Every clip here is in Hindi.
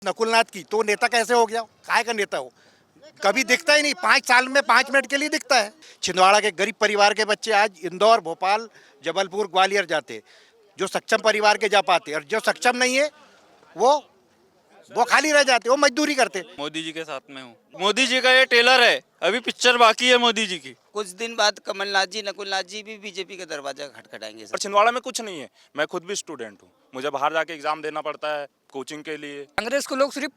नकुलनाथ की तो नेता कैसे हो गया? काय का नेता हो? कभी दिखता ही नहीं, 5 साल में 5 मिनट के लिए दिखता है। छिंदवाड़ा के गरीब परिवार के बच्चे आज इंदौर, भोपाल, जबलपुर, ग्वालियर जाते, जो सक्षम परिवार के जा पाते, और जो सक्षम नहीं है वो वो खाली रह जाते, वो मजदूरी करते। मोदी जी के साथ में हूँ। मोदी जी का ये टेलर है, अभी पिक्चर बाकी है मोदी जी की। कुछ दिन बाद कमलनाथ जी, नकुलनाथ जी भी बीजेपी का दरवाजा खटखटाएंगे। पर छिंदवाड़ा में कुछ नहीं है। मैं खुद भी स्टूडेंट हूँ, मुझे बाहर जाके एग्जाम देना पड़ता है कोचिंग के लिए। कांग्रेस को लोग सिर्फ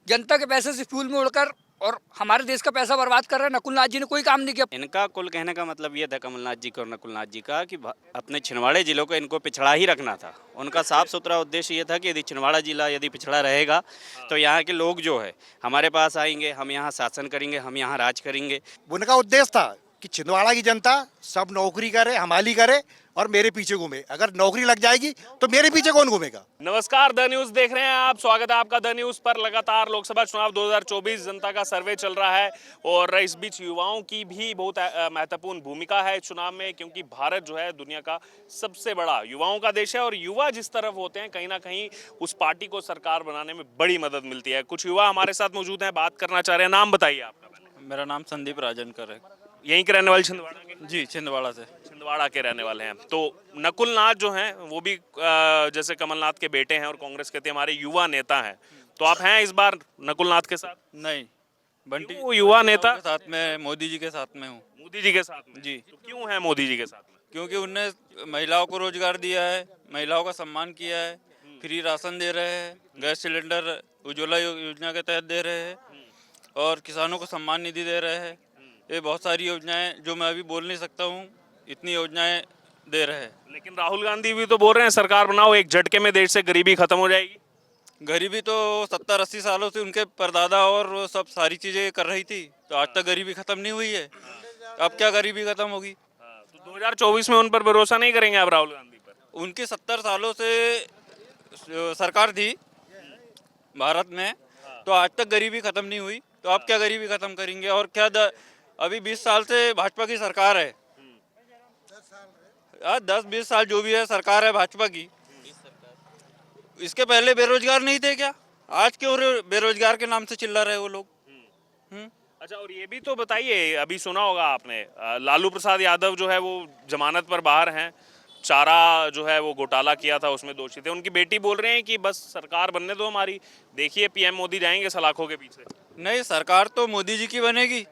जनता के पैसे से फ्यूल में उड़कर और हमारे देश का पैसा बर्बाद कर रहे हैं। नकुलनाथ जी ने कोई काम नहीं किया। इनका कुल कहने का मतलब ये था कमलनाथ जी का और नकुलनाथ जी का कि अपने छिंदवाड़े जिलों को इनको पिछड़ा ही रखना था। उनका साफ सुथरा उद्देश्य ये था कि यदि छिंदवाड़ा जिला यदि पिछड़ा रहेगा तो यहाँ के लोग जो है हमारे पास आएंगे, हम यहाँ शासन करेंगे, हम यहाँ राज करेंगे। उनका उद्देश्य था कि छिंदवाड़ा की जनता सब नौकरी करे, हमाली करे और मेरे पीछे घूमे। अगर नौकरी लग जाएगी तो मेरे पीछे कौन घूमेगा? नमस्कार, द न्यूज देख रहे हैं आप। स्वागत है आपका द न्यूज पर। लगातार लोकसभा चुनाव 2024 जनता का सर्वे चल रहा है और इस बीच युवाओं की भी बहुत महत्वपूर्ण भूमिका है चुनाव में, क्योंकि भारत जो है दुनिया का सबसे बड़ा युवाओं का देश है और युवा जिस तरफ होते हैं कहीं ना कहीं उस पार्टी को सरकार बनाने में बड़ी मदद मिलती है। कुछ युवा हमारे साथ मौजूद हैं, बात करना चाह रहे हैं। नाम बताइए आपका। मेरा नाम संदीप राजनकर है। यहीं के रहने वाले छिंदवाड़ा के? जी, छिंदवाड़ा से। छिंदवाड़ा के रहने वाले हैं। तो नकुलनाथ जो हैं वो भी जैसे कमलनाथ के बेटे हैं और कांग्रेस के हमारे युवा नेता हैं। तो आप हैं इस बार नकुलनाथ के साथ? नहीं, बंटी क्यों युवा नेता के साथ में, मोदी जी के साथ में हूँ। मोदी जी के साथ में? जी। तो क्यों है मोदी जी के साथ में? क्योंकि उनने महिलाओं को रोजगार दिया है, महिलाओं का सम्मान किया है, फ्री राशन दे रहे हैं, गैस सिलेंडर उज्ज्वला योजना के तहत दे रहे हैं और किसानों को सम्मान निधि दे रहे हैं। ये बहुत सारी योजनाएं जो मैं अभी बोल नहीं सकता हूँ, इतनी योजनाएं दे रहे हैं। लेकिन राहुल गांधी भी तो बोल रहे हैं सरकार बनाओ, एक झटके में देश से गरीबी खत्म हो जाएगी। गरीबी तो 70-80 सालों से उनके परदादा और वो सब सारी चीजें कर रही थी, तो आज तक गरीबी खत्म नहीं हुई है। अब क्या गरीबी खत्म होगी? तो 2024 में उन पर भरोसा नहीं करेंगे आप राहुल गांधी पर? उनकी 70 सालों से सरकार थी भारत में, तो आज तक गरीबी खत्म नहीं हुई, तो अब क्या गरीबी खत्म करेंगे? और क्या अभी 20 साल से भाजपा की सरकार है। 10-20 साल जो भी है सरकार है भाजपा की। इसके पहले बेरोजगार नहीं थे क्या? आज क्यों बेरोजगार के नाम से चिल्ला रहे वो लोग? अच्छा, और ये भी तो बताइए, अभी सुना होगा आपने लालू प्रसाद यादव जो है वो जमानत पर बाहर हैं। चारा जो है वो घोटाला किया था, उसमें दोषी थे। उनकी बेटी बोल रहे हैं कि बस सरकार बनने दो हमारी, देखिए पीएम मोदी जाएंगे सलाखों के पीछे। नहीं, सरकार तो मोदी जी की बनेगी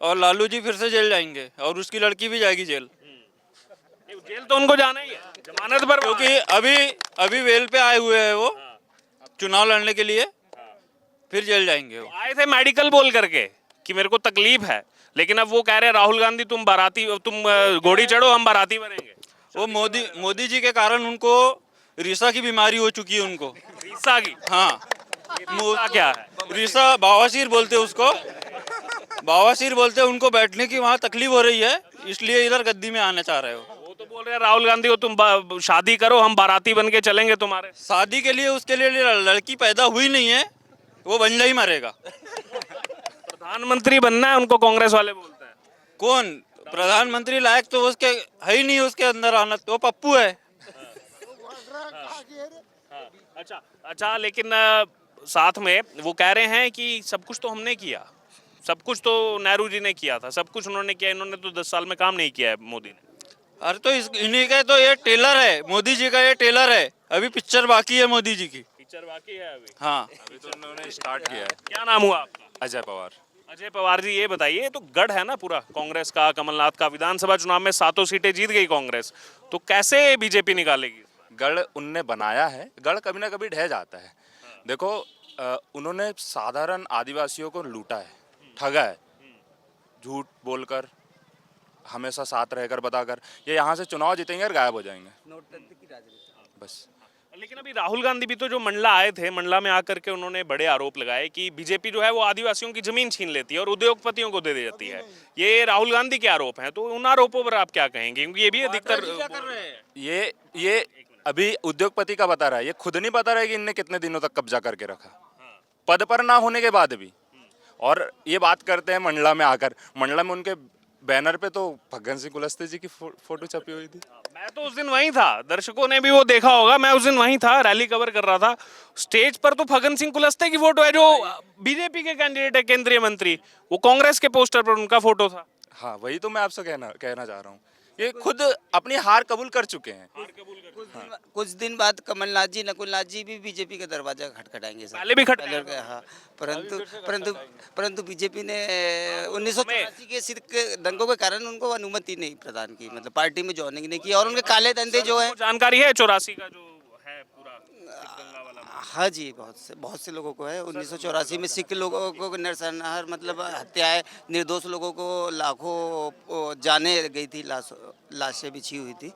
और लालू जी फिर से जेल जाएंगे और उसकी लड़की भी जाएगी जेल। जेल तो उनको जाना ही है, जमानत पर, क्योंकि अभी वेल पे आए हुए हैं वो चुनाव लड़ने के लिए, फिर जेल जाएंगे वो। आए थे मेडिकल बोल करके कि मेरे को तकलीफ है, लेकिन अब वो कह रहे हैं राहुल गांधी तुम घोड़ी चढ़ो, हम बाराती बनेंगे। वो मोदी जी के कारण उनको रीसा की बीमारी हो चुकी है उनको। रीसा की? हाँ। रीसा क्या है? रीसा बवासीर बोलते उसको, बवासीर बोलते उनको। बैठने की वहाँ तकलीफ हो रही है, इसलिए इधर गद्दी में आना चाह रहे हो। वो तो बोल रहे हैं राहुल गांधी को तुम शादी करो, हम बाराती बन के चलेंगे तुम्हारे। शादी के लिए उसके लिए लड़की पैदा हुई नहीं है, वो बंजा ही मरेगा। प्रधानमंत्री बनना है उनको, कांग्रेस वाले बोलते हैं। कौन प्रधानमंत्री लायक तो उसके है ही नहीं, उसके अंदर आना तो पप्पू है। अच्छा, लेकिन साथ में वो कह रहे हैं कि सब कुछ तो हमने किया, सब कुछ तो नेहरू जी ने किया था, सब कुछ उन्होंने किया, इन्होंने तो 10 साल में काम नहीं किया है मोदी ने। अरे तो इन्हीं का तो ये टेलर है, मोदी जी का ये टेलर है, अभी पिक्चर बाकी है मोदी जी की। पिक्चर बाकी है अभी? हाँ, अभी तो उन्होंने स्टार्ट किया है। क्या नाम हुआ आपका? अजय पवार। अजय पवार जी, ये बताइए, ये तो गढ़ है ना पूरा कांग्रेस का, कमलनाथ का। विधानसभा चुनाव में 7 सीटें जीत गई कांग्रेस, तो कैसे बीजेपी निकालेगी? गढ़ उनने बनाया है, गढ़ कभी ना कभी ढह जाता है। देखो, उन्होंने साधारण आदिवासियों को लूटा है, ठगा है, झूठ बोलकर, हमेशा साथ रहकर बताकर। ये यहाँ से चुनाव जीतेंगे और गायब हो जाएंगे, बस। लेकिन अभी राहुल गांधी भी तो जो मंडला आए थे, मंडला में आकर के उन्होंने बड़े आरोप लगाए कि बीजेपी जो है वो आदिवासियों की जमीन छीन लेती है और उद्योगपतियों को दे देती है। ये राहुल गांधी के आरोप हैं, तो उन आरोपों पर आप क्या कहेंगे? क्योंकि ये भी अधिकतर ये अभी उद्योगपति का बता रहा है, ये खुद नहीं बता रहा है कि इनने कितने दिनों तक कब्जा करके रखा, पद पर ना होने के बाद भी। और ये बात करते हैं मंडला में आकर, मंडला में उनके बैनर पे तो भगत सिंह कुलस्ते जी की फोटो छपी हुई थी। मैं तो उस दिन वहीं था, दर्शकों ने भी वो देखा होगा, मैं उस दिन वहीं था, रैली कवर कर रहा था। स्टेज पर तो फग्गन सिंह कुलस्ते की फोटो है जो बीजेपी के कैंडिडेट है, केंद्रीय मंत्री, वो कांग्रेस के पोस्टर पर उनका फोटो था। हाँ, वही तो मैं आपसे कहना चाह रहा हूँ, ये खुद अपनी हार कबूल कर चुके हैं। कुछ दिन बाद कमलनाथ जी, नकुलनाथ जी भी बीजेपी का दरवाजा खटखटाएंगे सर। पहले भी खटखटाया। हाँ, परंतु बीजेपी ने 1984 के सिख दंगों के कारण उनको अनुमति नहीं प्रदान की, मतलब पार्टी में ज्वाइनिंग नहीं की, और उनके काले धंधे जो है। जानकारी है 84 का जो है पूरा दंगा वाला? हाँ जी, बहुत से लोगों को है। 1984 में सिख लोगों को नरसंहार, मतलब हत्याएं, निर्दोष लोगों को लाखों जाने गई थी, लाशें बिछी हुई थी।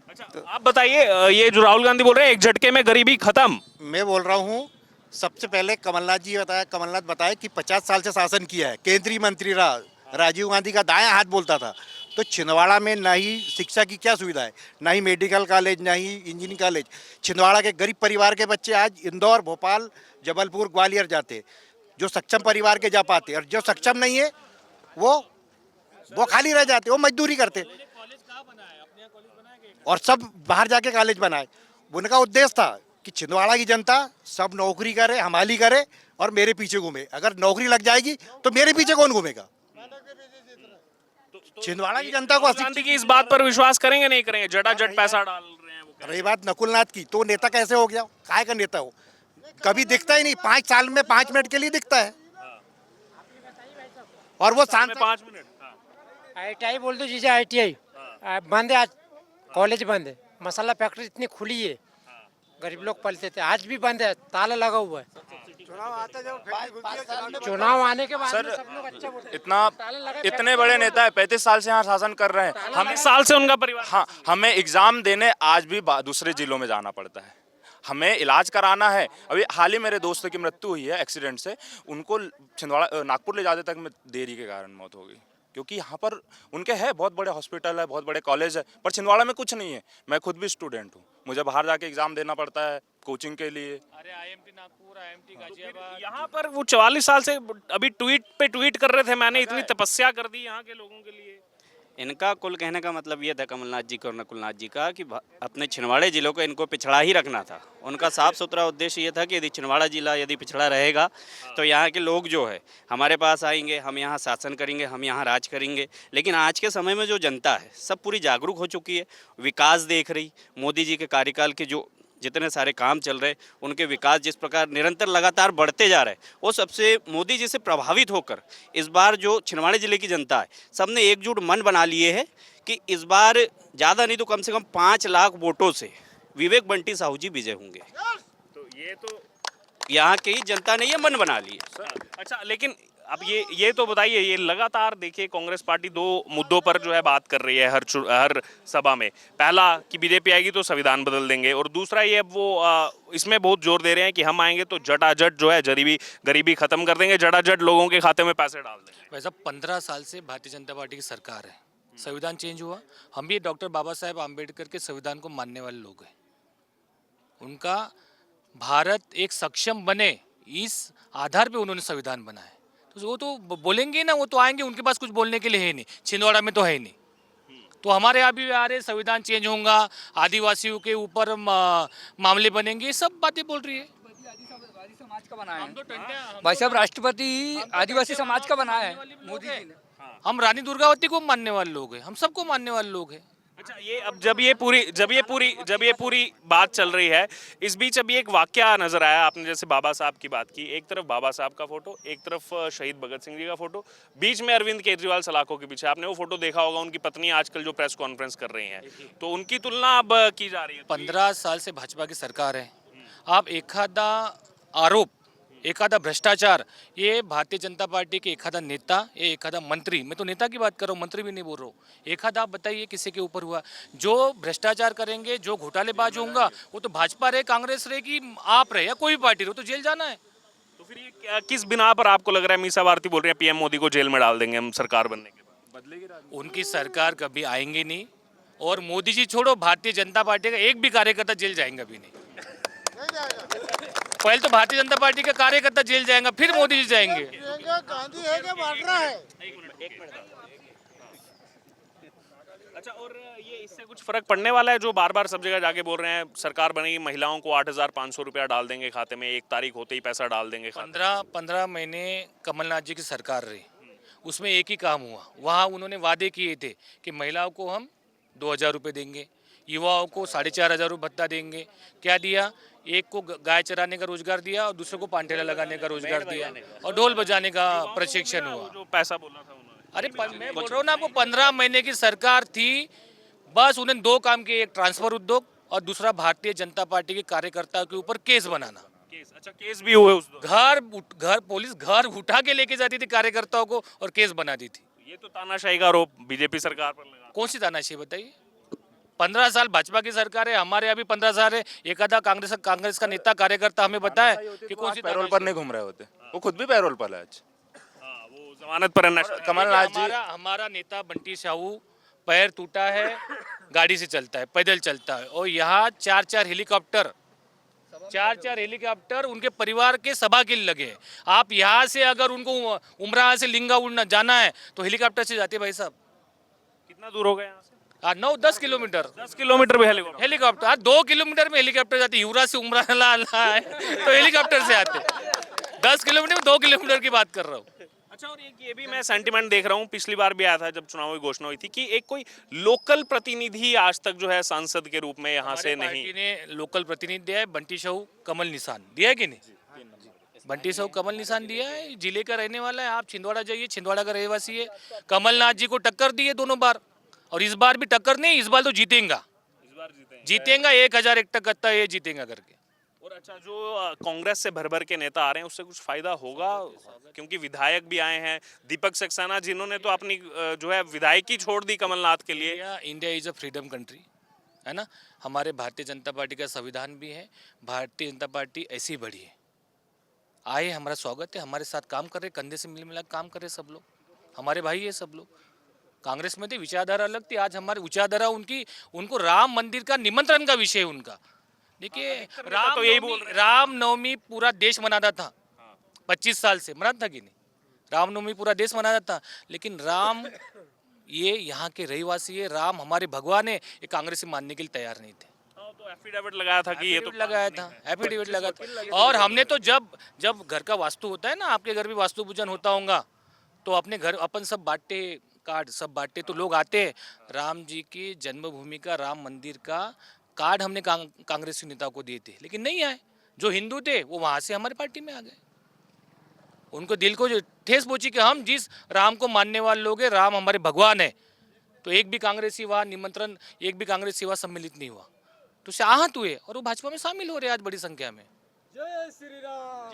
अच्छा, आप बताइए, ये जो राहुल गांधी बोल रहे हैं एक झटके में गरीबी खत्म, मैं बोल रहा हूँ सबसे पहले कमलनाथ बताए कि 50 साल से शासन किया है, केंद्रीय मंत्री रहा, राजीव गांधी का दायां हाथ बोलता था। तो छिंदवाड़ा में ना ही शिक्षा की क्या सुविधा है, ना ही मेडिकल कॉलेज, ना ही इंजीनियरिंग कॉलेज। छिंदवाड़ा के गरीब परिवार के बच्चे आज इंदौर, भोपाल, जबलपुर, ग्वालियर जाते, जो सक्षम परिवार के जा पाते, और जो सक्षम नहीं है वो खाली रह जाते, वो मजदूरी करते, और सब बाहर जाके कॉलेज बनाए। उनका उद्देश्य था कि छिंदवाड़ा की जनता सब नौकरी करे, हमाली करे और मेरे पीछे घूमे। अगर नौकरी लग जाएगी तो मेरे पीछे कौन घूमेगा? छिंदवाड़ा की जनता को राहुल गांधी की इस बात पर विश्वास करेंगे नहीं करेंगे? जटाजट पैसा डाल रहे हैं वो। रही बात नकुलनाथ की, तो नेता कैसे हो गया? काय का नेता हो? कभी दिखता ही नहीं, 5 साल में 5 मिनट के लिए दिखता है, और वो शांत 5 मिनट। ITI बोल दो जीजा, ITI बंद है आज, कॉलेज बंद है, मसाला फैक्ट्री इतनी खुली है, गरीब लोग पलते थे, आज भी बंद है, ताला लगा हुआ है। चुनाव आने के बाद सर, सब लोग अच्छा बोलते हैं। इतना इतने बड़े नेता है, 35 साल से यहाँ शासन कर रहे हैं। हम इस साल से उनका परिवार। हाँ, हमें एग्जाम देने आज भी दूसरे जिलों में जाना पड़ता है, हमें इलाज कराना है। अभी हाल ही मेरे दोस्त की मृत्यु हुई है एक्सीडेंट से, उनको छिंदवाड़ा नागपुर ले जाते तक में देरी के कारण मौत हो गई, क्योंकि यहाँ पर उनके है बहुत बड़े हॉस्पिटल है, बहुत बड़े कॉलेज है, पर छिंदवाड़ा में कुछ नहीं है। मैं खुद भी स्टूडेंट हूँ, मुझे बाहर जाके एग्जाम देना पड़ता है कोचिंग के लिए। अरे IMT नागपुर, IMT गाजियाबाद, यहाँ पर वो 44 साल से अभी ट्वीट पे ट्वीट कर रहे थे, मैंने इतनी तपस्या कर दी यहाँ के लोगों के लिए। इनका कुल कहने का मतलब ये था कमलनाथ जी का और नकुलनाथ जी का कि अपने छिंदवाड़े जिलों को इनको पिछड़ा ही रखना था। उनका साफ सुथरा उद्देश्य ये था कि यदि छिंदवाड़ा जिला यदि पिछड़ा रहेगा तो यहाँ के लोग जो है हमारे पास आएंगे, हम यहाँ शासन करेंगे, हम यहाँ राज करेंगे। लेकिन आज के समय में जो जनता है सब पूरी जागरूक हो चुकी है, विकास देख रही, मोदी जी के कार्यकाल के जो जितने सारे काम चल रहे, उनके विकास जिस प्रकार निरंतर लगातार बढ़ते जा रहे हैं, वो सबसे मोदी जी से प्रभावित होकर इस बार जो छिंदवाड़ा जिले की जनता है सबने एकजुट मन बना लिए है कि इस बार ज़्यादा नहीं तो कम से कम 5 लाख वोटों से विवेक बंटी साहू जी विजय होंगे। तो ये तो यहाँ की जनता ने ये मन बना लिया। अच्छा, लेकिन अब ये तो बताइए, ये लगातार देखिए कांग्रेस पार्टी 2 मुद्दों पर जो है बात कर रही है हर सभा में। पहला कि बीजेपी आएगी तो संविधान बदल देंगे, और दूसरा ये अब वो इसमें बहुत जोर दे रहे हैं कि हम आएंगे तो जटाजट जो है गरीबी खत्म कर देंगे, जटाजट लोगों के खाते में पैसे डाल देंगे। वैसा 15 साल से भारतीय जनता पार्टी की सरकार है, संविधान चेंज हुआ, हम भी डॉक्टर बाबा साहेब आम्बेडकर के संविधान को मानने वाले लोग हैं। उनका भारत एक सक्षम बने इस आधार पे उन्होंने संविधान बनाया, तो वो तो बोलेंगे ना, वो तो आएंगे, उनके पास कुछ बोलने के लिए है नहीं, छिंदवाड़ा में तो है नहीं। तो हमारे यहाँ भी आ रहे संविधान चेंज होगा, आदिवासियों के ऊपर मामले बनेंगे, ये सब बातें बोल रही है। आदिवासी समाज का बनाया है भाई साहब, राष्ट्रपति आदिवासी समाज का बनाया है मोदी जी ने। हम रानी दुर्गावती को मानने वाले लोग हैं, हम सबको मानने वाले लोग हैं। अच्छा, ये अब जब ये पूरी बात चल रही है, इस बीच अभी एक वाकया नजर आया। आपने जैसे बाबा साहब की बात की, एक तरफ बाबा साहब का फोटो, एक तरफ शहीद भगत सिंह जी का फोटो, बीच में अरविंद केजरीवाल सलाखों के पीछे। आपने वो फोटो देखा होगा, उनकी पत्नी आजकल जो प्रेस कॉन्फ्रेंस कर रही हैं, तो उनकी तुलना अब की जा रही है। 15 साल से भाजपा की सरकार है, आप एखादा आरोप, एखादा भ्रष्टाचार, ये भारतीय जनता पार्टी के एखादा नेता, ये एखादा मंत्री, मैं तो नेता की बात कर रहा हूँ, मंत्री भी नहीं बोल रहा हूँ, एखादा आप बताइए किसी के ऊपर हुआ जो भ्रष्टाचार करेंगे, जो घोटालेबाज होगा, वो तो भाजपा रहे, कांग्रेस रहे कि आप रहे या कोई भी पार्टी रहे, तो जेल जाना है। तो फिर ये किस बिना पर आपको लग रहा है मीसा भारती बोल रहे हैं PM मोदी को जेल में डाल देंगे हम सरकार बनने के बाद? बदलेगी उनकी सरकार कभी आएंगे नहीं, और मोदी जी छोड़ो, भारतीय जनता पार्टी का एक भी कार्यकर्ता जेल जाएंगे अभी नहीं। पहले तो भारतीय जनता पार्टी का कार्यकर्ता जेल जाएगा, फिर मोदी जी जाएंगे। गांधी है क्या बांट रहा है? अच्छा, और ये इससे कुछ फर्क पड़ने वाला है? जो बार बार सब जगह जाके बोल रहे हैं सरकार बनेगी, महिलाओं को 8,500 रुपया डाल देंगे खाते में, 1 तारीख होते ही पैसा डाल देंगे खाते में। 15 महीने कमलनाथ जी की सरकार रही, उसमें एक ही काम हुआ। वहाँ उन्होंने वादे किए थे कि महिलाओं को हम 2,000 रुपये देंगे, युवाओं को 4,500 रुपये भत्ता देंगे। क्या दिया? एक को गाय चराने का रोजगार दिया और दूसरे को पांठेला लगाने का रोजगार दिया और ढोल बजाने का प्रशिक्षण हुआ। जो पैसा बोला था उन्होंने। अरे मैं बोल रहा हूँ ना आपको, 15 महीने की सरकार थी, बस उन्होंने 2 काम किए, एक ट्रांसफर उद्योग और दूसरा भारतीय जनता पार्टी के कार्यकर्ताओं के ऊपर केस बनाना। केस, अच्छा केस भी हुए उस दौरान। घर पुलिस घर उठा के लेके जाती थी कार्यकर्ताओं को और केस बना दी थी। ये तो तानाशाही का आरोप बीजेपी सरकार पर लगा। कौन सी तानाशाही बताइए? 15 साल भाजपा की सरकार है, हमारे अभी 15 साल है। एक आधा कांग्रेस का नेता कार्यकर्ता हमें बताए कि कौन सी पैरोल पर नहीं घूम रहे होते, वो खुद भी पैरोल पर है आज। वो जमानत पर है। कमलनाथ जी, हमारा नेता बंटी साहू पैर टूटा है, गाड़ी से चलता है, पैदल चलता है, और यहाँ 4 हेलीकॉप्टर उनके परिवार के सभा के लिए लगे हैं। आप यहाँ से अगर उनको उमराह से लिंगा उड़ना जाना है तो हेलीकॉप्टर से जाते भाई साहब। कितना दूर हो गया यहाँ से? 9-10 किलोमीटर। 10 किलोमीटर भी हेलीकॉप्टर। हेलीकॉप्टर 2 किलोमीटर में हेलीकॉप्टर जाते। युवराज से उमराह है तो हेलीकॉप्टर से आते। 10 किलोमीटर में 2 किलोमीटर की बात कर रहा हूँ। अच्छा, और एक ये भी मैं सेंटिमेंट देख रहा हूँ, पिछली बार भी आया था जब चुनाव की घोषणा हुई थी कि एक कोई लोकल प्रतिनिधि आज तक जो है सांसद के रूप में यहाँ से नहीं। पार्टी ने लोकल प्रतिनिधि दिया है, बंटी साहू कमल निशान दिया है कि नहीं? बंटी साहू कमल निशान दिया है, जिले का रहने वाला है। आप छिंदवाड़ा जाइए, छिंदवाड़ा का रहवासी है। कमलनाथ जी को टक्कर दी है दोनों बार, और इस बार भी टक्कर नहीं, इस बार तो जीतेगा। जीतेगा 1000 एक टक्कर ये जीतेगा करके। और अच्छा, जो कांग्रेस से भर भर के नेता आ रहे हैं उससे कुछ फायदा होगा? क्योंकि विधायक भी आए हैं, दीपक सक्सेना जिन्होंने तो अपनी जो है विधायकी छोड़ दी कमलनाथ के लिए। India is a freedom country, है ना। हमारे भारतीय जनता पार्टी का संविधान भी है। भारतीय जनता पार्टी ऐसी बढ़ी है, आए, हमारा स्वागत है, हमारे साथ काम कर रहे, कंधे से मिल मिला काम कर रहे सब लोग, हमारे भाई है सब लोग। कांग्रेस में थे, विचारधारा अलग थी, आज हमारी विचारधारा उनको राम मंदिर का निमंत्रण का विषय उनका। देखिए, रामनवमी पूरा देश मनाता था, 25 साल से मनाता था कि नहीं? रामनवमी पूरा देश मनाता था, लेकिन राम ये यहाँ के रहवासी है, राम हमारे भगवान है, ये कांग्रेसी मानने के लिए तैयार नहीं थे। तो एफिडेविट लगाया था कि ये तो लगाया था, एफिडेविट लगा था। और हमने तो जब घर का वास्तु होता है ना, आपके घर भी वास्तु पूजन होता होगा, तो अपने घर अपन सब बांटे, कार्ड सब बांटे, तो लोग आते हैं। राम जी की जन्मभूमि का, राम मंदिर का कार्ड हमने कांग्रेसी नेताओं को दिए थे, लेकिन नहीं आए। जो हिंदू थे वो वहाँ से हमारी पार्टी में आ गए। उनको दिल को जो ठेस पहुंची कि हम जिस राम को मानने वाले लोग हैं, राम हमारे भगवान है, तो एक भी कांग्रेसी वहाँ निमंत्रण, एक भी कांग्रेसी वहाँ सम्मिलित नहीं हुआ, तो उससे आहत हुए और वो भाजपा में शामिल हो रहे हैं आज बड़ी संख्या में। जय श्री राम,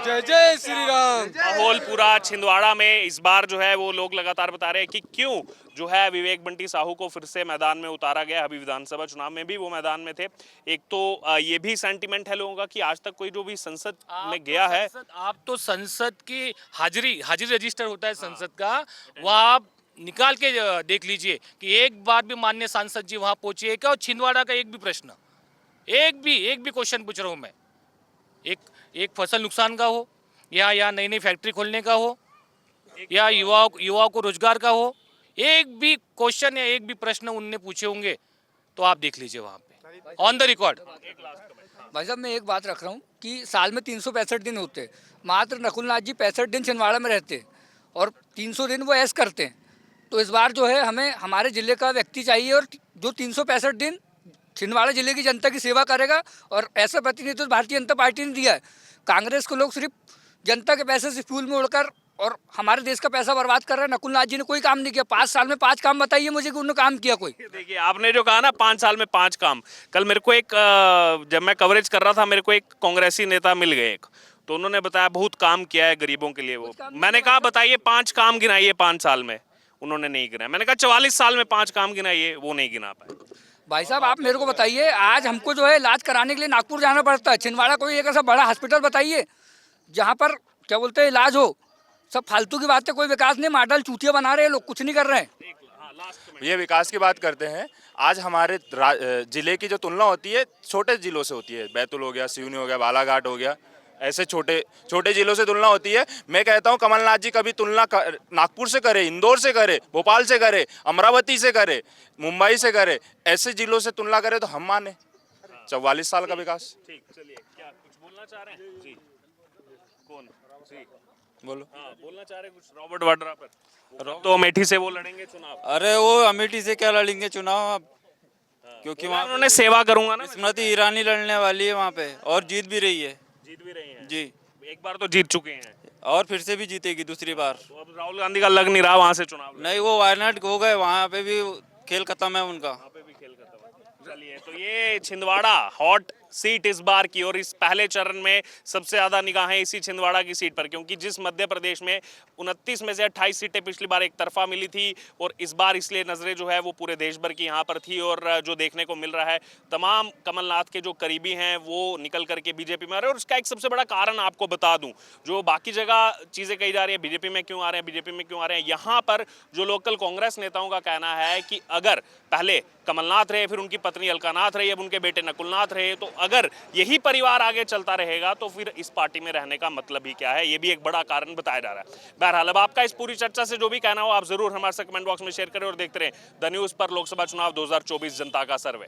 जय जय श्री राम। माहौल पूरा छिंदवाड़ा में इस बार जो है वो लोग लगातार बता रहे हैं कि क्यों जो है विवेक बंटी साहू को फिर से मैदान में उतारा गया। अभी विधानसभा चुनाव में भी वो मैदान में थे। एक तो ये भी सेंटिमेंट है लोगों का कि आज तक कोई जो भी संसद में गया है, आप तो संसद की हाजिरी रजिस्टर होता है संसद का, वहाँ आप निकाल के देख लीजिए कि एक बार भी माननीय सांसद जी वहाँ पहुंचे क्या? और छिंदवाड़ा का एक भी प्रश्न, एक भी क्वेश्चन पूछ रहा हूँ मैं, एक फसल नुकसान का हो, या नई फैक्ट्री खोलने का हो, या युवाओं को रोजगार का हो, एक भी क्वेश्चन या एक भी प्रश्न उनने पूछे होंगे तो आप देख लीजिए वहाँ पे ऑन द रिकॉर्ड। भाई साहब, मैं एक बात रख रहा हूँ कि साल में 365 दिन होते हैं, मात्र नकुलनाथ जी 65 दिन छिंदवाड़ा में रहते हैं और 300 दिन वो ऐश करते हैं। तो इस बार जो है हमें हमारे ज़िले का व्यक्ति चाहिए, और जो 365 दिन छिंदवाड़ा जिले की जनता की सेवा करेगा, और ऐसा प्रतिनिधित्व भारतीय जनता पार्टी ने दिया है। कांग्रेस को लोग सिर्फ जनता के पैसे से फ्यूल में उड़कर और हमारे देश का पैसा बर्बाद कर रहे हैं। नकुलनाथ जी ने कोई काम नहीं किया 5 साल में। 5 काम बताइए मुझे कि उन्होंने काम किया कोई। देखिए, आपने जो कहा ना 5 साल में 5 काम, कल मेरे को एक जब मैं कवरेज कर रहा था, मेरे को एक कांग्रेसी नेता मिल गए, तो उन्होंने बताया बहुत काम किया है गरीबों के लिए। वो मैंने कहा बताइए 5 काम गिनाइए 5 साल में, उन्होंने नहीं गिनाया। मैंने कहा 44 साल में 5 काम गिनाइए, वो नहीं गिना पाए। भाई साहब, आप मेरे को बताइए, आज हमको जो है इलाज कराने के लिए नागपुर जाना पड़ता है। छिंदवाड़ा कोई एक ऐसा बड़ा हॉस्पिटल बताइए जहाँ पर क्या बोलते हैं इलाज हो। सब फालतू की बातें, कोई विकास नहीं, मॉडल चूतिया बना रहे हैं लोग, कुछ नहीं कर रहे हैं। ये विकास की बात करते हैं। आज हमारे जिले की जो तुलना होती है छोटे जिलों से होती है, बैतूल हो गया, सिवनी हो गया, बालाघाट हो गया, ऐसे छोटे छोटे जिलों से तुलना होती है। मैं कहता हूं कमलनाथ जी कभी तुलना नागपुर से करे, इंदौर से करे, भोपाल से करे, अमरावती से करे, मुंबई से करे, ऐसे जिलों से तुलना करे तो हम माने। 44 साल का विकास। ठीक, चलिए, क्या कुछ बोलना चाह रहे हैं जी? कौन जी? बोलो। हाँ, बोलना चाह रहे हैं कुछ रॉबर्ट वाड्रा पर? तो अमेठी से वो लड़ेंगे चुनाव। अरे वो अमेठी से क्या लड़ेंगे चुनाव अब, क्योंकि वहाँ उन्होंने सेवा करूंगा ना। स्मृति ईरानी लड़ने वाली है वहाँ पे और जीत भी रही है। जीत भी रहे हैं जी, एक बार तो जीत चुके हैं, और फिर से भी जीतेगी दूसरी बार। तो अब राहुल गांधी का लग नहीं रहा वहां से चुनाव नहीं, वो वायनाड हो गए, वहाँ पे भी खेल खत्म है उनका। पे भी खेल खत्म है। चलिए, तो ये छिंदवाड़ा हॉट सीट इस बार की, और इस पहले चरण में सबसे ज्यादा निगाहें इसी छिंदवाड़ा की सीट पर, क्योंकि जिस मध्य प्रदेश में 29 में से 28 सीटें पिछली बार एक तरफा मिली थी, और इस बार इसलिए नजरें जो है वो पूरे देश भर की यहाँ पर थी। और जो देखने को मिल रहा है, तमाम कमलनाथ के जो करीबी हैं वो निकल करके बीजेपी में आ रहे हैं। और उसका एक सबसे बड़ा कारण आपको बता दूं, जो बाकी जगह चीजें कही जा रही है बीजेपी में क्यों आ रहे हैं, बीजेपी में क्यों आ रहे हैं, यहाँ पर जो लोकल कांग्रेस नेताओं का कहना है कि अगर पहले कमलनाथ रहे, फिर उनकी पत्नी अलकानाथ रही, अब उनके बेटे नकुलनाथ रहे, तो अगर यही परिवार आगे चलता रहेगा तो फिर इस पार्टी में रहने का मतलब ही क्या है, ये भी एक बड़ा कारण बताया जा रहा है। बहरहाल, अब आपका इस पूरी चर्चा से जो भी कहना हो आप जरूर हमारे साथ कमेंट बॉक्स में शेयर करें, और देखते रहें द न्यूज़ पर लोकसभा चुनाव 2024 जनता का सर्वे।